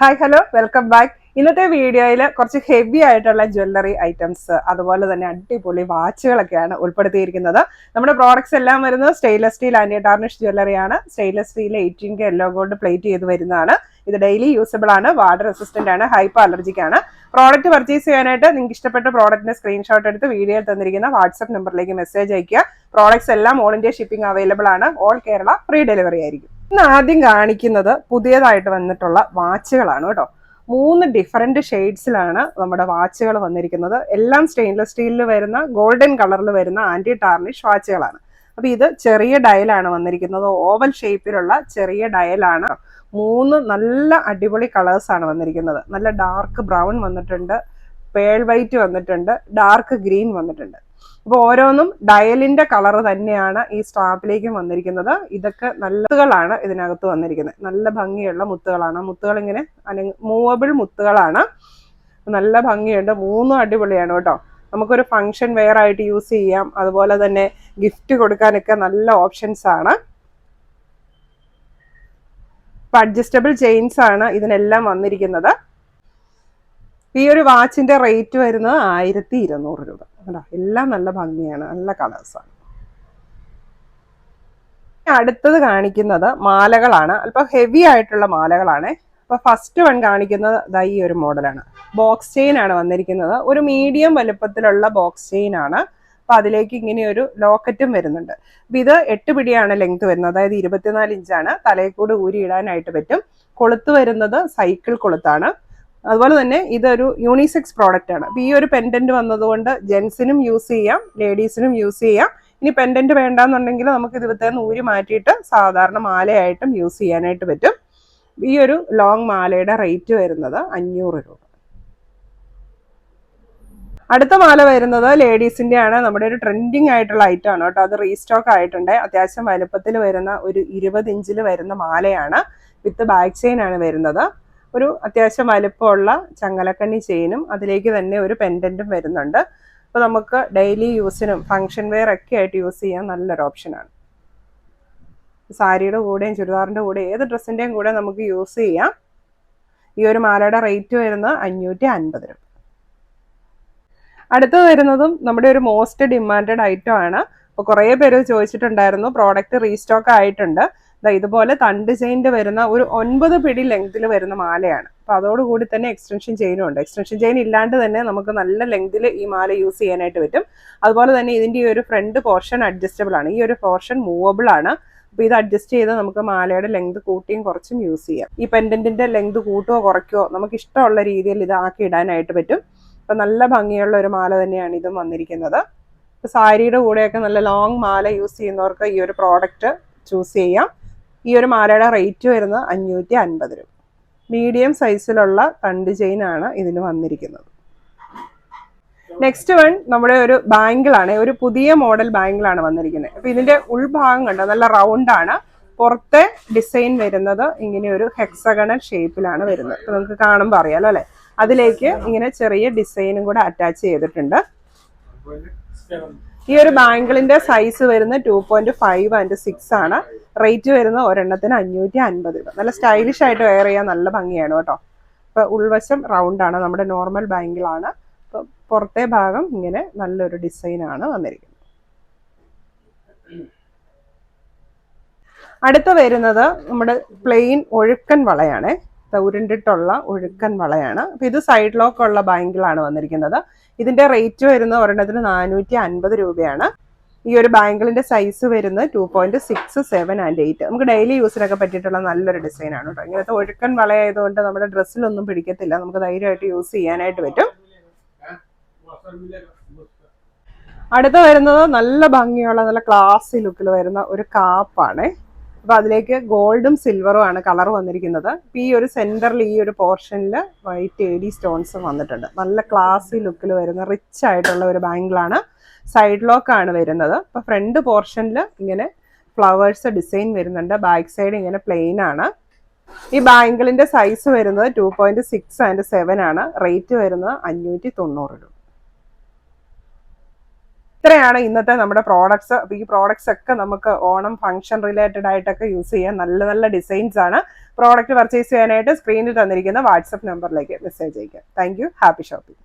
Hi hello welcome back. ഇന്നത്തെ വീഡിയോയിൽ കുറച്ച് ഹെവി ആയിട്ടുള്ള ജ്വല്ലറി ഐറ്റംസ് അതുപോലെ തന്നെ അടിപൊളി വാച്ചുകളൊക്കെയാണ് ഉൾപ്പെടുത്തിയിരിക്കുന്നത്. നമ്മുടെ പ്രോഡക്ട്സ് എല്ലാം വരുന്നത് സ്റ്റെയിൻലെസ് സ്റ്റീൽ ആൻറ്റി ടാർണിഷ് ജ്വല്ലറിയാണ്. Stainless steel 18K yellow gold plate ചെയ്ത് വരുന്നതാണ്. ഇത് ഡെയിലി യൂസബിൾ ആണ്, വാട്ടർ റെസിസ്റ്റന്റ് ആണ്, ഹൈപ്പർ അലർജിക് ആണ്. പ്രോഡക്റ്റ് പർച്ചേസ് ചെയ്യാനായിട്ട് നിങ്ങൾക്ക് ഇഷ്ടപ്പെട്ട പ്രോഡക്റ്റിന്റെ സ്ക്രീൻഷോട്ട് എടുത്ത് വീഡിയോയിൽ തന്നിരിക്കുന്ന വാട്സ്ആപ്പ് നമ്പറിലേക്ക് മെസ്സേജ് അയക്കുക. പ്രോഡക്ട്സ് എല്ലാം ഓൾ ഇന്ത്യ ഷിപ്പിംഗ് അവൈലബിൾ ആണ്. ഓൾ കേരള ഫ്രീ ഡെലിവറി ആയിരിക്കും. ഇന്ന് ആദ്യം കാണിക്കുന്നത് പുതിയതായിട്ട് വന്നിട്ടുള്ള വാച്ചുകളാണ് കേട്ടോ. 3 ഡിഫറെന്റ് ഷെയ്ഡ്സിലാണ് നമ്മുടെ വാച്ചുകൾ വന്നിരിക്കുന്നത്. എല്ലാം സ്റ്റെയിൻലെസ് സ്റ്റീലിൽ വരുന്ന ഗോൾഡൻ കളറിൽ വരുന്ന ആന്റി ടാർണിഷ് വാച്ചുകളാണ്. അപ്പൊ ഇത് ചെറിയ ഡയലാണ് വന്നിരിക്കുന്നത്, ഓവൽ ഷേപ്പിലുള്ള ചെറിയ ഡയലാണ്. 3 നല്ല അടിപൊളി കളേഴ്സ് ആണ് വന്നിരിക്കുന്നത്. നല്ല ഡാർക്ക് ബ്രൗൺ വന്നിട്ടുണ്ട്, പേൾ വൈറ്റ് വന്നിട്ടുണ്ട്, ഡാർക്ക് ഗ്രീൻ വന്നിട്ടുണ്ട്. അപ്പൊ ഓരോന്നും ഡയലിന്റെ കളർ തന്നെയാണ് ഈ സ്ട്രാപ്പിലേക്കും വന്നിരിക്കുന്നത്. ഇതൊക്കെ നല്ലതാണ് ഇതിനകത്ത് വന്നിരിക്കുന്നത്. നല്ല ഭംഗിയുള്ള മുത്തുകളാണ്. മുത്തുകൾ ഇങ്ങനെ മൂവബിൾ മുത്തുകളാണ്, നല്ല ഭംഗിയുണ്ട്. 3 അടിപൊളിയാണ് കേട്ടോ. നമുക്കൊരു ഫംഗ്ഷൻ വെയർ ആയിട്ട് യൂസ് ചെയ്യാം, അതുപോലെ തന്നെ ഗിഫ്റ്റ് കൊടുക്കാനൊക്കെ നല്ല ഓപ്ഷൻസ് ആണ്. അഡ്ജസ്റ്റബിൾ ചെയിൻസ് ആണ് ഇതിനെല്ലാം വന്നിരിക്കുന്നത്. ഈ ഒരു വാച്ചിന്റെ റേറ്റ് വരുന്നത് 1200 രൂപ. എല്ലാം നല്ല ഭംഗിയാണ്, നല്ല കളേഴ്സാണ്. അടുത്തത് കാണിക്കുന്നത് മാലകളാണ്. അല്പം ഹെവി ആയിട്ടുള്ള മാലകളാണ്. അപ്പൊ ഫസ്റ്റ് വൺ കാണിക്കുന്നത് ഈ ഒരു മോഡലാണ്. ബോക്സ് ചെയിൻ ആണ് വന്നിരിക്കുന്നത്. ഒരു മീഡിയം വലുപ്പത്തിലുള്ള ബോക്സ് ചെയിൻ ആണ്. അപ്പൊ അതിലേക്ക് ഇങ്ങനെ ഒരു ലോക്കറ്റും വരുന്നുണ്ട്. അപ്പൊ ഇത് 8 പിടിയാണ് ലെങ്ത് വരുന്നത്, അതായത് 24 ഇഞ്ചാണ്. തലയെക്കൂട് ഊരി ഇടാനായിട്ട് പറ്റും. കൊളുത്ത് വരുന്നത് സൈക്കിൾ കൊളുത്താണ്. അതുപോലെ തന്നെ ഇതൊരു യൂണിസെക്സ് പ്രോഡക്റ്റ് ആണ്. അപ്പൊ ഈ ഒരു പെൻഡന്റ് വന്നതുകൊണ്ട് ജെൻസിനും യൂസ് ചെയ്യാം, ലേഡീസിനും യൂസ് ചെയ്യാം. ഇനി പെൻഡന്റ് വേണ്ടാന്നുണ്ടെങ്കിൽ നമുക്ക് ഇതിലത്തെ ഊരി മാറ്റിയിട്ട് സാധാരണ മാലയായിട്ടും യൂസ് ചെയ്യാനായിട്ട് പറ്റും. ഈ ഒരു ലോങ് മാലയുടെ റേറ്റ് വരുന്നത് 500 രൂപ. അടുത്ത മാല വരുന്നത് ലേഡീസിന്റെ ആണ്. നമ്മുടെ ഒരു ട്രെൻഡിങ് ആയിട്ടുള്ള ഐറ്റം ആണ് കേട്ടോ. അത് റീസ്റ്റോക്ക് ആയിട്ടുണ്ട്. അത്യാവശ്യം വലുപ്പത്തിൽ വരുന്ന ഒരു 20 ഇഞ്ചിൽ വരുന്ന മാലയാണ്. വിത്ത് ബാക്ക് ചെയിൻ ആണ് വരുന്നത്. ഒരു അത്യാവശ്യം വലുപ്പമുള്ള ചങ്ങലക്കണ്ണി ചെയിനും അതിലേക്ക് തന്നെ ഒരു പെൻഡന്റും വരുന്നുണ്ട്. അപ്പൊ നമുക്ക് ഡെയിലി യൂസിനും ഫംഗ്ഷൻ വെയർ ഒക്കെ ആയിട്ട് യൂസ് ചെയ്യാൻ നല്ലൊരു ഓപ്ഷനാണ്. സാരിയുടെ കൂടെയും ചുരിദാറിന്റെ കൂടെ ഏത് ഡ്രസ്സിന്റെയും കൂടെ നമുക്ക് യൂസ് ചെയ്യാം. ഈ ഒരു മാലയുടെ റേറ്റ് വരുന്നത് 550 രൂപ. അടുത്ത് വരുന്നതും നമ്മുടെ ഒരു മോസ്റ്റ് ഡിമാൻഡഡ് ഐറ്റം ആണ്. അപ്പൊ കുറെ പേര് ചോദിച്ചിട്ടുണ്ടായിരുന്നു, പ്രോഡക്റ്റ് റീസ്റ്റോക്ക് ആയിട്ടുണ്ട്. ഇതുപോലെ തണ്ട് ചെയിൻ്റെ വരുന്ന ഒരു 9 പിടി ലെങ്തിൽ വരുന്ന മാലയാണ്. അപ്പൊ അതോടുകൂടി തന്നെ എക്സ്റ്റൻഷൻ ചെയിനും ഉണ്ട്. എക്സ്റ്റൻഷൻ ചെയിൻ ഇല്ലാണ്ട് തന്നെ നമുക്ക് നല്ല ലെങ്തിൽ ഈ മാല യൂസ് ചെയ്യാനായിട്ട് പറ്റും. അതുപോലെ തന്നെ ഇതിന്റെ ഈ ഒരു ഫ്രണ്ട് പോർഷൻ അഡ്ജസ്റ്റബിൾ ആണ്. ഈ ഒരു പോർഷൻ മൂവബിൾ ആണ്. അപ്പൊ ഇത് അഡ്ജസ്റ്റ് ചെയ്ത് നമുക്ക് മാലയുടെ ലെങ്ത് കൂട്ടിയും കുറച്ചും യൂസ് ചെയ്യാം. ഈ പെൻഡന്റിന്റെ ലെങ്ത് കൂട്ടുകയോ കുറയ്ക്കുകയോ നമുക്ക് ഇഷ്ടമുള്ള രീതിയിൽ ഇത് ആക്കി ഇടാനായിട്ട് പറ്റും. അപ്പൊ നല്ല ഭംഗിയുള്ള ഒരു മാല തന്നെയാണ് ഇതും വന്നിരിക്കുന്നത്. സാരിയുടെ കൂടെയൊക്കെ നല്ല ലോങ് മാല യൂസ് ചെയ്യുന്നവർക്ക് ഈ ഒരു പ്രോഡക്റ്റ് ചൂസ് ചെയ്യാം. ഈ ഒരു മാലയുടെ റേറ്റ് വരുന്നത് 550 രൂപ. മീഡിയം സൈസിലുള്ള തണ്ട് ചെയിൻ ആണ് ഇതിന് വന്നിരിക്കുന്നത്. നെക്സ്റ്റ് വൺ നമ്മുടെ ഒരു ബാങ്കിളാണ്. ഒരു പുതിയ മോഡൽ ബാങ്കിളാണ് വന്നിരിക്കുന്നത്. അപ്പൊ ഇതിന്റെ ഉൾഭാഗം കണ്ടോ, നല്ല റൗണ്ട് ആണ്. പുറത്തെ ഡിസൈൻ വരുന്നത് ഇങ്ങനെ ഒരു ഹെക്സഗണൽ ഷേപ്പിലാണ് വരുന്നത്. അപ്പൊ നമുക്ക് കാണുമ്പോൾ അറിയാലോ അല്ലെ. അതിലേക്ക് ഇങ്ങനെ ചെറിയ ഡിസൈനും കൂടെ അറ്റാച്ച് ചെയ്തിട്ടുണ്ട്. ഈ ഒരു ബാങ്കിളിന്റെ സൈസ് വരുന്നത് 2.5 and 6 ആണ്. റേറ്റ് വരുന്നത് ഒരെണ്ണത്തിന് 550 രൂപ. നല്ല സ്റ്റൈലിഷ് ആയിട്ട് വെയർ ചെയ്യാൻ നല്ല ഭംഗിയാണ് കേട്ടോ. ഇപ്പൊ ഉൾവശം റൗണ്ട് ആണ്, നമ്മുടെ നോർമൽ ബാങ്കിളാണ്. അപ്പൊ പുറത്തെ ഭാഗം ഇങ്ങനെ നല്ലൊരു ഡിസൈൻ ആണ് വന്നിരിക്കുന്നത്. അടുത്ത വരുന്നത് നമ്മുടെ പ്ലെയിൻ ഒഴുക്കൻ വളയാണ്. ഉരുണ്ടിട്ടുള്ള ഒഴുക്കൻ വളയാണ്. അപ്പൊ ഇത് സൈഡ് ലോക്ക് ഉള്ള ബാങ്കിളാണ് വന്നിരിക്കുന്നത്. ഇതിന്റെ റേറ്റ് വരുന്നത് ഒരെണ്ണത്തിന് 450 രൂപയാണ്. ഈ ഒരു ബാങ്കിളിന്റെ സൈസ് വരുന്നത് 2.6, 7 and 8. നമുക്ക് ഡെയിലി യൂസിനൊക്കെ പറ്റിയിട്ടുള്ള നല്ലൊരു ഡിസൈൻ ആണ് കേട്ടോ. ഇങ്ങനത്തെ ഒഴുക്കൻ വളയായതുകൊണ്ട് നമ്മുടെ ഡ്രസ്സിലൊന്നും പിടിക്കത്തില്ല, നമുക്ക് ധൈര്യമായിട്ട് യൂസ് ചെയ്യാനായിട്ട് പറ്റും. അടുത്ത വരുന്നത് നല്ല ഭംഗിയുള്ള നല്ല ക്ലാസി ലുക്കിൽ വരുന്ന ഒരു കാപ്പാണ്. അപ്പൊ അതിലേക്ക് ഗോൾഡും സിൽവറും ആണ് കളർ വന്നിരിക്കുന്നത്. ഈ ഒരു സെന്ററിൽ ഈ ഒരു പോർഷനിൽ വൈറ്റ് AD സ്റ്റോൺസും വന്നിട്ടുണ്ട്. നല്ല ക്ലാസി ലുക്കിൽ വരുന്ന റിച്ച് ആയിട്ടുള്ള ഒരു ബാങ്കിളാണ്. സൈഡ് ലോക്ക് ആണ് വരുന്നത്. അപ്പൊ ഫ്രണ്ട് പോർഷനിൽ ഇങ്ങനെ ഫ്ലവേഴ്സ് ഡിസൈൻ വരുന്നുണ്ട്. ബാക്ക് സൈഡ് ഇങ്ങനെ പ്ലെയിൻ ആണ്. ഈ ബാങ്കിളിന്റെ സൈസ് വരുന്നത് 2.6 and 7 ആണ്. റേറ്റ് വരുന്നത് 590 രൂപ. ഇത്രയാണ് ഇന്നത്തെ നമ്മുടെ പ്രോഡക്ട്സ്. അപ്പോൾ ഈ പ്രോഡക്ട്സ് ഒക്കെ നമുക്ക് ഓണം ഫംഗ്ഷൻ റിലേറ്റഡ് ആയിട്ടൊക്കെ യൂസ് ചെയ്യാൻ നല്ല നല്ല ഡിസൈൻസ് ആണ്. പ്രോഡക്റ്റ് പർച്ചേസ് ചെയ്യാനായിട്ട് സ്ക്രീനിൽ തന്നിരിക്കുന്ന വാട്സപ്പ് നമ്പറിലേക്ക് മെസ്സേജ് അയക്കാം. Thank you. Happy shopping.